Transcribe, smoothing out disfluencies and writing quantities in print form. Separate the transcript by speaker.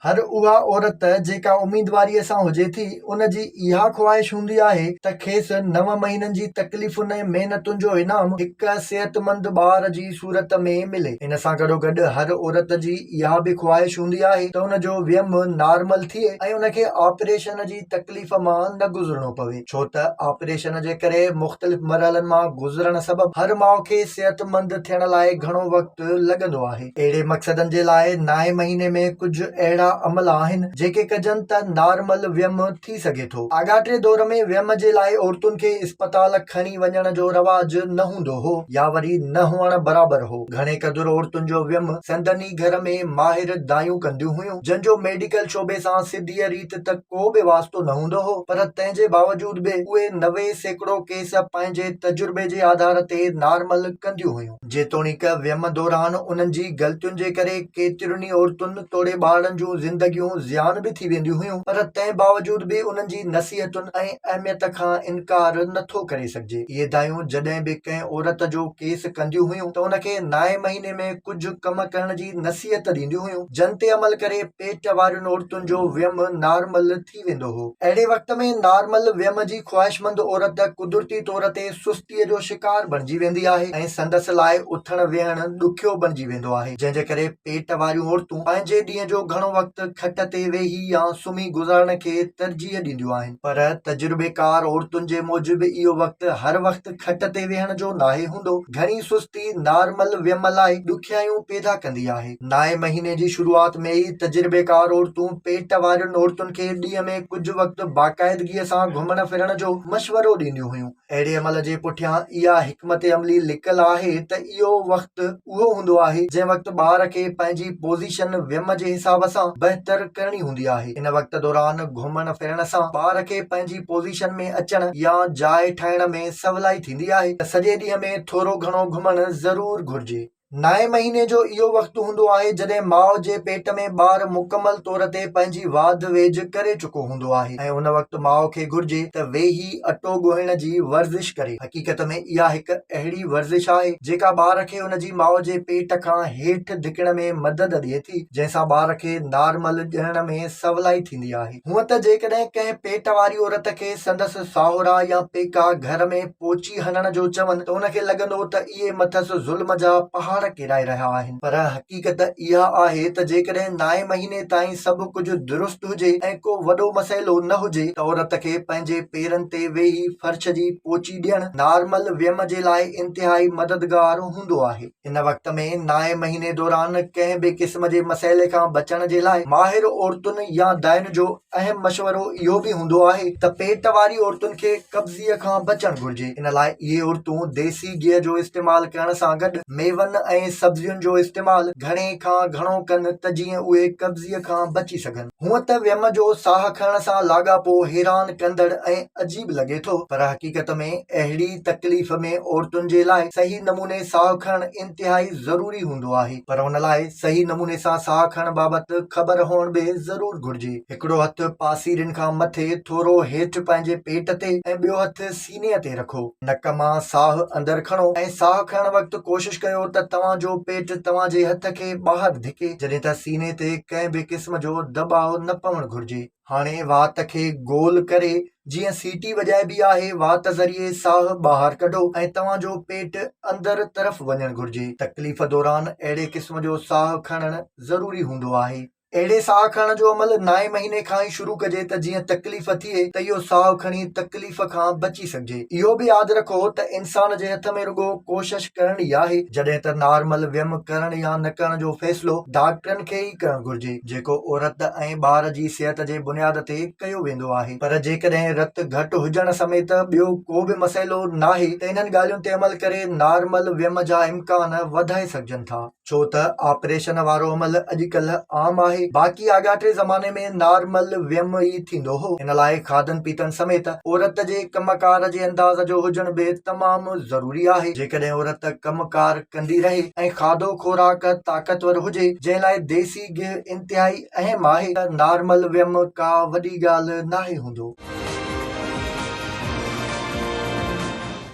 Speaker 1: हर उहा औरत जेका उम्मीदवारीअ सां हुजे थी उन जी इहा ख़्वाहिश हूंदी आहे त खेसि 9 महीननि जी तकलीफ़ुनि ऐं महिनतुनि जो इनाम हिक सिहतमंद ॿार जी सूरत में मिले। इन सां गॾोगॾु हर औरत जी इहा बि ख़्वाहिश हूंदी आहे त उन जो वियम नॉर्मल थिए ऐं उनखे ऑपरेशन जी तकलीफ़ मां न गुज़रणो पवे, छो त ऑपरेशन जे करे मुख़्तलिफ़ मरहलनि मां गुज़रण सबबि हर माउ खे सिहतमंद थियण लाइ घणो वक़्तु लॻंदो आहे। अहिड़े मक़सदनि जे लाइ 9 महीने में कुझु अहिड़ा अमल आहिनि जेके कजनि त नॉर्मल वियम थी सघे थो। आगाटे दौर में वियम जे लाइ औरतुनि खे इस्पताल खणी वञण जो रवाज न हूंदो हो या वरी न हुअण बराबर हो। घणे क़दुरु औरतुनि जो वियम संदनी घर में माहिर दायूं कंदियूं हुयूं, जंहिंजो मेडिकल शोबे सां सिधीअ रीत त को बि वास्तो न हूंदो हो, पर तंहिंजे बावजूद बि उहे 90% केस पंहिंजे तजुर्बे जे आधार ते नॉर्मल कंदियूं हुयूं। जेतोणीक वियम दौरान उन्हनि जी ग़लतियुनि जे करे केतिरियुनि औरतुनि तोड़े ॿारनि जूं ज़िंदगियूं ज़ियान बि थी वेंदियूं हुयूं, पर तंहिं बावजूद बि उन्हनि जी नसीहतुनि ऐं अहमियत खां इनकार नथो करे सघिजे। इहे दायूं जॾहिं बि कंहिं औरत जो केस कंदियूं हुयूं त उनखे 9 महीने में कुझु कम करण जी नसीहत ॾींदियूं हुयूं, जन ते अमल करे पेट वारियुनि औरतुनि जो वियम नॉर्मल थी वेंदो हो। अहिड़े वक़्त में नॉर्मल वियम जी ख़्वाहिशमंद औरत कुदरती तौर ते सुस्तीअ जो शिकार बणिजी वेंदी आहे ऐं संदसि लाइ उथण वेहण ॾुखियो बणिजी वेंदो आहे, जंहिंजे करे पेट वारियूं औरतूं पंहिंजे ॾींहं जो घणो वक़्तु खट ते वेही या सुम्ही गुज़ारण खे तरजीह ॾींदियूं आहिनि। पर तजुर्बेकार औरतुनि जे मूजिबि इहो वक़्तु हर वक़्तु खट ते वेहण जो नाहे हूंदो। घणी सुस्ती नॉर्मल वियम लाइ ॾुखियाइयूं पैदा कंदी आहे। 9 महीने जी शुरूआत में ई तजुर्बेकार औरतूं पेट वारियुनि औरतुनि खे ॾींहं में कुझु वक़्तु बाक़ाइदगीअ सां घुमण फिरण जो मशवरो ॾींदियूं हुयूं। अहिड़े अमल जे पुठियां इहा हिकमत अमली लिकल आहे त इहो वक़्तु उहो हूंदो आहे जंहिं वक़्तु ॿार खे पंहिंजी पोज़ीशन वियम जे हिसाब सां बहितर करणी हूंदी आहे। इन वक़्त दौरान घुमण फिरण सां ॿार खे पंहिंजी पोज़ीशन में अचण या जाइ ठाहिण में सवलाई थींदी आहे त सॼे ॾींहं में थोरो घणो घुमण ज़रूर घुर्जे। 9 महीने जो इहो वक़्तु हूंदो आहे जॾहिं माउ जे पेट में ॿार मुकमल तौर ते पंहिंजी वाध वेझ करे चुको हूंदो आहे ऐं उन वक़्तु माउ खे घुर्जे त वेही अटो ॻोहिण जी वर्ज़िश करे। हक़ीक़त में इहा हिकु अहिड़ी वर्ज़िश आहे जेका ॿार खे उन जी माउ जे पेट खां हेठि धिकण में मदद ॾिए थी, जंहिंसां ॿार खे नॉर्मल ॼणण में सवलाई थींदी आहे। हूअं त जेकॾहिं कंहिं पेट वारी औरत खे संदसि साहुरा या पेका घर में पोची हणण जो चवनि त उनखे लॻंदो त इहे मथसि ज़ुल्म जा पहाड़ किराए रहिया आहिनि, पर हक़ीक़त इहा आहे त जेकॾहिं 9 महीने ताईं सभु कुझु दुरुस्त हुजे ऐं को वॾो मसइलो न हुजे त औरत खे पंहिंजे पेरनि ते वेही फर्श जी पोची ॾियणु नॉर्मल वियम जे लाइ इंतिहाई मददगार हूंदो आहे। इन वक़्त में 9 महीने दौरान कंहिं बि क़िस्म जे मसइले खां बचण जे लाइ माहिर औरतुनि या दाइनि जो अहम मशवरो इहो बि हूंदो आहे त पेट वारी औरतुनि खे कब्ज़ीअ खां बचणु घुर्जे। इन लाइ इहे औरतूं देसी घीअ जो इस्तेमालु करण सां गॾु मेवनि ऐं सब्जियुनि जो इस्तेमालु घणे खां घणो कनि त जीअं उहे कब्ज़ीअ खां बची सघनि। हूअं त वियम जो साह खणण सां लाॻापो हैरान कंदड़ ऐं अजीब लॻे थो, पर हक़ीक़त में अहिड़ी तकलीफ़ में औरतुनि जे लाइ सही नमूने साह खणणु इंतिहाई ज़रूरी हूंदो आहे, पर उन लाइ सही नमूने सां साह खणण बाबति ख़बर हुअण बि ज़रूर घुर्जे। हिकिड़ो हथु पासीरनि खां मथे थोरो हेठि पंहिंजे पेट ते ऐं ॿियो हथु सीने ते रखो। नक मां साह अंदरि खणो ऐं साह खणण वक़्तु कोशिश कयो त तव्हांजो पेट तव्हांजे हथ खे ॿाहिरि धिके, जॾहिं त सीने ते कंहिं बि क़िस्म जो दबाव न पवणु घुर्जे। हाणे वात खे गोल करे जीअं सीटी वॼाइबी आहे, वात ज़रिए साह ॿाहिरि कढो ऐं तव्हांजो पेट अंदरि तरफ़ वञणु घुर्जे। तकलीफ़ दौरान अहिड़े क़िस्म जो साह खणणु ज़रूरी हूंदो आहे। अहिड़े साह खणण जो अमल 9 महीने खां ई शुरू कजे त जीअं तकलीफ़ थिए त इहो साह खणी तकलीफ़ खां बची सघिजे। इहो बि यादि रखो त इंसान जे हथ में रुॻो कोशिश करणी आहे, जॾहिं त नॉर्मल वियम करण या न करण जो फ़ैसिलो डॉक्टरनि खे ई करणु घुर्जे, जेको औरत ऐं ॿार जी सिहत जे बुनियाद ते कयो वेंदो आहे। पर जेकॾहिं रत घटि हुजण समेत ॿियो को बि मसइलो नाहे त इन्हनि ॻाल्हियुनि ते अमल करे नॉर्मल वियम जा इम्कान वधाए सघजनि था, छो त ऑपरेशन वारो अमल अॼुकल्ह आम आहे। बाक़ी आगाटे ज़माने में नॉर्मल वियम ई थींदो हो। इन लाइ खाधनि पीतनि समेत औरत जे कमकार जे अंदाज़ जो हुजण बि तमामु ज़रूरी आहे। जेकॾहिं औरत कमकार कंदी रहे ऐं खाधो खोराक ताक़तवर हुजे, जंहिं लाइ देसी घिहु इंतिहाई अहम आहे, त नॉर्मल वियम का वॾी ॻाल्हि नाहे हूंदो।